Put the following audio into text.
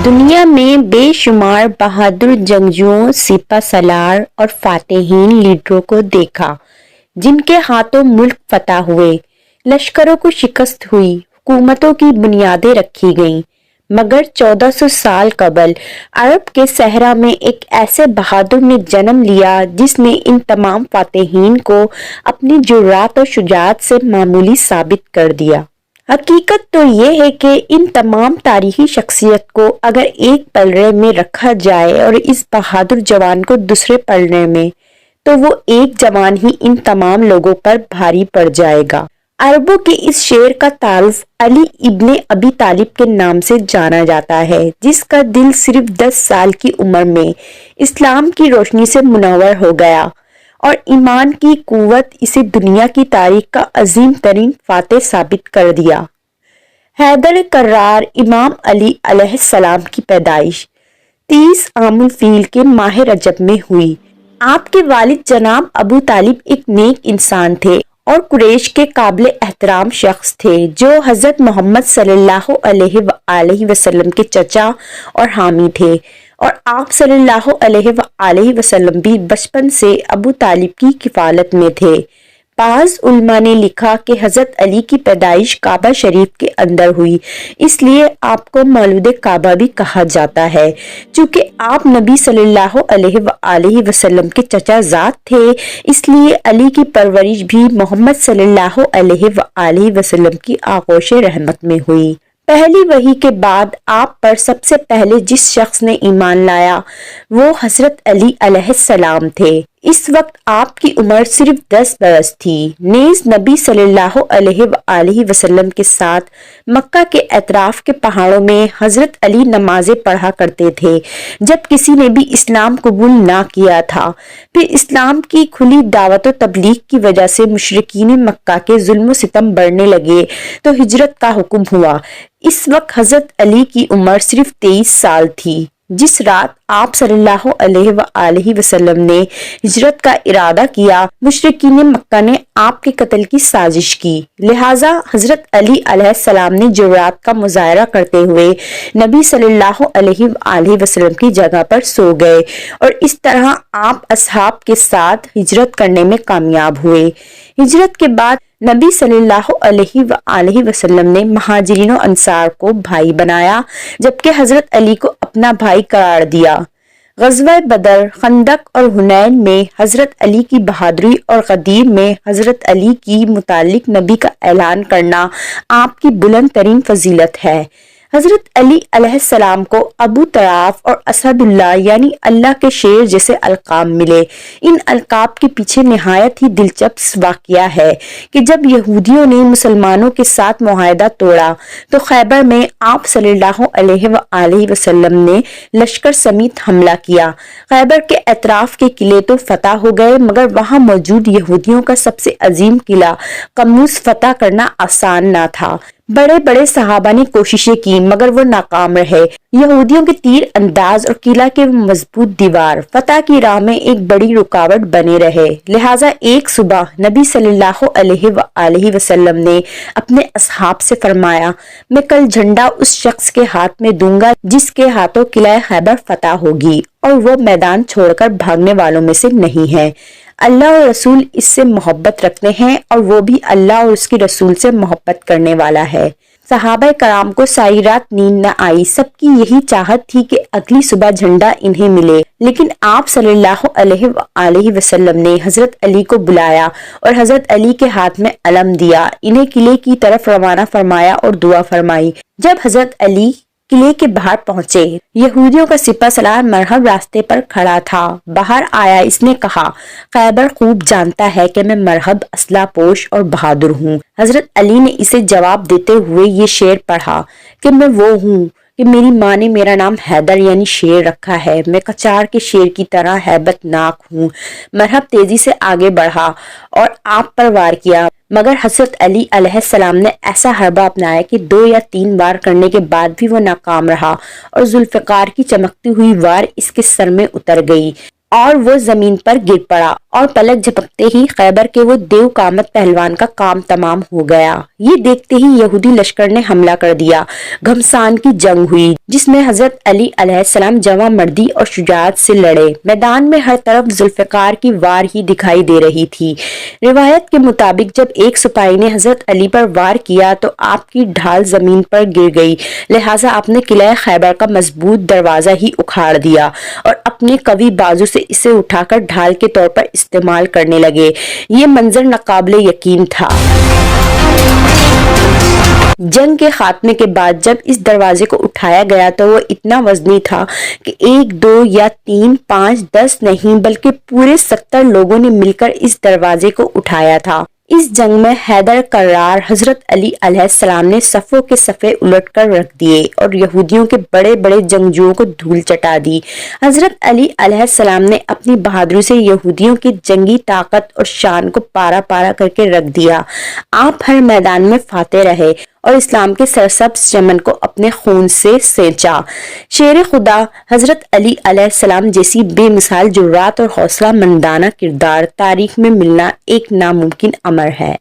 دنیا میں بے شمار بہادر جنگجوؤں، سپہ سالار اور فاتحین لیڈروں کو دیکھا جن کے ہاتھوں ملک فتح ہوئے، لشکروں کو شکست ہوئی، حکومتوں کی بنیادیں رکھی گئیں، مگر 1400 سال قبل عرب کے صحرا میں ایک ایسے بہادر نے جنم لیا جس نے ان تمام فاتحین کو اپنی جرات اور شجاعت سے معمولی ثابت کر دیا۔ حقیقت تو یہ ہے کہ ان تمام تاریخی شخصیت کو اگر ایک پلڑے میں رکھا جائے اور اس بہادر جوان کو دوسرے پلڑے میں، تو وہ ایک جوان ہی ان تمام لوگوں پر بھاری پڑ جائے گا۔ عربوں کے اس شیر کا تعارف علی ابن ابی طالب کے نام سے جانا جاتا ہے، جس کا دل صرف 10 سال کی عمر میں اسلام کی روشنی سے منور ہو گیا اور ایمان کی قوت اسے دنیا کی تاریخ کا عظیم ترین فاتح ثابت کر دیا۔ حیدر کرار امام علی علیہ السلام کی پیدائش 30 عام الفیل کے ماہ رجب میں ہوئی۔ آپ کے والد جناب ابو طالب ایک نیک انسان تھے اور قریش کے قابل احترام شخص تھے جو حضرت محمد صلی اللہ علیہ وآلہ وسلم کے چچا اور حامی تھے، اور آپ صلی اللہ علیہ وآلہ وسلم بھی بچپن سے ابو طالب کی کفالت میں تھے۔ بعض علماء نے لکھا کہ حضرت علی کی پیدائش کعبہ شریف کے اندر ہوئی، اس لیے آپ کو مولود کعبہ بھی کہا جاتا ہے۔ چونکہ آپ نبی صلی اللہ علیہ وآلہ وسلم کے چچا زاد تھے، اس لیے علی کی پرورش بھی محمد صلی اللہ علیہ وآلہ وسلم کی آغوش رحمت میں ہوئی۔ پہلی وحی کے بعد آپ پر سب سے پہلے جس شخص نے ایمان لایا وہ حضرت علی علیہ السلام تھے۔ اس وقت آپ کی عمر صرف 10 برس تھی۔ نیز نبی صلی اللہ علیہ وآلہ وسلم کے ساتھ مکہ کے اطراف کے پہاڑوں میں حضرت علی نمازیں پڑھا کرتے تھے جب کسی نے بھی اسلام قبول نہ کیا تھا۔ پھر اسلام کی کھلی دعوت و تبلیغ کی وجہ سے مشرکین مکہ کے ظلم و ستم بڑھنے لگے تو ہجرت کا حکم ہوا۔ اس وقت حضرت علی کی عمر صرف 23 سال تھی۔ جس رات آپ صلی اللہ علیہ وآلہ وسلم نے ہجرت کا ارادہ کیا، مشرکین مکہ نے آپ کے قتل کی سازش کی، لہٰذا حضرت علی علیہ السلام نے جرات کا مظاہرہ کرتے ہوئے نبی صلی اللہ علیہ وآلہ وسلم کی جگہ پر سو گئے، اور اس طرح آپ اصحاب کے ساتھ ہجرت کرنے میں کامیاب ہوئے۔ ہجرت کے بعد نبی صلی اللہ علیہ وآلہ وسلم نے مہاجرین و انصار کو بھائی بنایا، جبکہ حضرت علی کو اپنا بھائی قرار دیا۔ غزوہ بدر، خندق اور حنین میں حضرت علی کی بہادری اور غدیر میں حضرت علی کی متعلق نبی کا اعلان کرنا آپ کی بلند ترین فضیلت ہے۔ حضرت علی علیہ السلام کو ابو طراف اور اسد اللہ یعنی اللہ کے شیر جیسے القاب ملے۔ ان القاب کے پیچھے نہایت ہی دلچسپ واقعہ ہے کہ جب یہودیوں نے مسلمانوں کے ساتھ معاہدہ توڑا تو خیبر میں آپ صلی اللہ علیہ وآلہ وسلم نے لشکر سمیت حملہ کیا۔ خیبر کے اطراف کے قلعے تو فتح ہو گئے، مگر وہاں موجود یہودیوں کا سب سے عظیم قلعہ قموس فتح کرنا آسان نہ تھا۔ بڑے بڑے صحابہ نے کوششیں کی مگر وہ ناکام رہے۔ یہودیوں کے تیر انداز اور قلعہ کے مضبوط دیوار فتح کی راہ میں ایک بڑی رکاوٹ بنے رہے، لہٰذا ایک صبح نبی صلی اللہ علیہ وآلہ وسلم نے اپنے اصحاب سے فرمایا، میں کل جھنڈا اس شخص کے ہاتھ میں دوں گا جس کے ہاتھوں قلعہ خیبر فتح ہوگی اور وہ میدان چھوڑ کر بھاگنے والوں میں سے نہیں ہے۔ اللہ اور رسول اس سے محبت رکھتے ہیں اور وہ بھی اللہ اور اس کے رسول سے محبت کرنے والا ہے۔ صحابہ کرام کو ساری رات نیند نہ آئی، سب کی یہی چاہت تھی کہ اگلی صبح جھنڈا انہیں ملے، لیکن آپ صلی اللہ علیہ وآلہ وسلم نے حضرت علی کو بلایا اور حضرت علی کے ہاتھ میں علم دیا، انہیں قلعے کی طرف روانہ فرمایا اور دعا فرمائی۔ جب حضرت علی قلعے کے باہر پہنچے، یہودیوں کا سپہ سالار مرحب راستے پر کھڑا تھا۔ باہر آیا، اس نے کہا، خیبر خوب جانتا ہے کہ میں مرحب اسلحہ پوش اور بہادر ہوں۔ حضرت علی نے اسے جواب دیتے ہوئے یہ شعر پڑھا کہ میں وہ ہوں کہ میری ماں نے میرا نام حیدر یعنی شیر رکھا ہے، میں کچار کے شیر کی طرح ہیبت ناک ہوں۔ مرحب تیزی سے آگے بڑھا اور آپ پر وار کیا، مگر حضرت علی علیہ السلام نے ایسا حربہ اپنایا کہ 2 یا 3 وار کرنے کے بعد بھی وہ ناکام رہا اور ذوالفقار کی چمکتی ہوئی وار اس کے سر میں اتر گئی۔ اور وہ زمین پر گر پڑا اور پلک جھپکتے ہی خیبر کے وہ دیو کامت پہلوان کا کام تمام ہو گیا۔ یہ دیکھتے ہی یہودی لشکر نے حملہ کر دیا۔ گھمسان کی جنگ ہوئی جس میں حضرت علی علیہ السلام جواں مردی اور شجاعت سے لڑے۔ میدان میں ہر طرف ذوالفقار کی وار ہی دکھائی دے رہی تھی۔ روایت کے مطابق جب ایک سپاہی نے حضرت علی پر وار کیا تو آپ کی ڈھال زمین پر گر گئی، لہٰذا آپ نے قلعہ خیبر کا مضبوط دروازہ ہی اکھاڑ دیا اور اپنے قوی بازو سے اسے اٹھا کر ڈھال کے طور پر استعمال کرنے لگے۔ یہ منظر ناقابل یقین تھا۔ جنگ کے خاتمے کے بعد جب اس دروازے کو اٹھایا گیا تو وہ اتنا وزنی تھا کہ 1 2 یا 3 5 10 نہیں بلکہ پورے 70 لوگوں نے مل کر اس دروازے کو اٹھایا تھا۔ اس جنگ میں حیدر کرار حضرت علی علیہ السلام نے صفوں کے صفے الٹ کر رکھ دیے اور یہودیوں کے بڑے بڑے جنگجوؤں کو دھول چٹا دی۔ حضرت علی علیہ السلام نے اپنی بہادری سے یہودیوں کی جنگی طاقت اور شان کو پارا پارا کر کے رکھ دیا۔ آپ ہر میدان میں فاتح رہے اور اسلام کے سرسبز چمن کو اپنے خون سے سینچا۔ شیر خدا حضرت علی علیہ السلام جیسی بے مثال جرات اور حوصلہ مندانہ کردار تاریخ میں ملنا ایک ناممکن امر ہے۔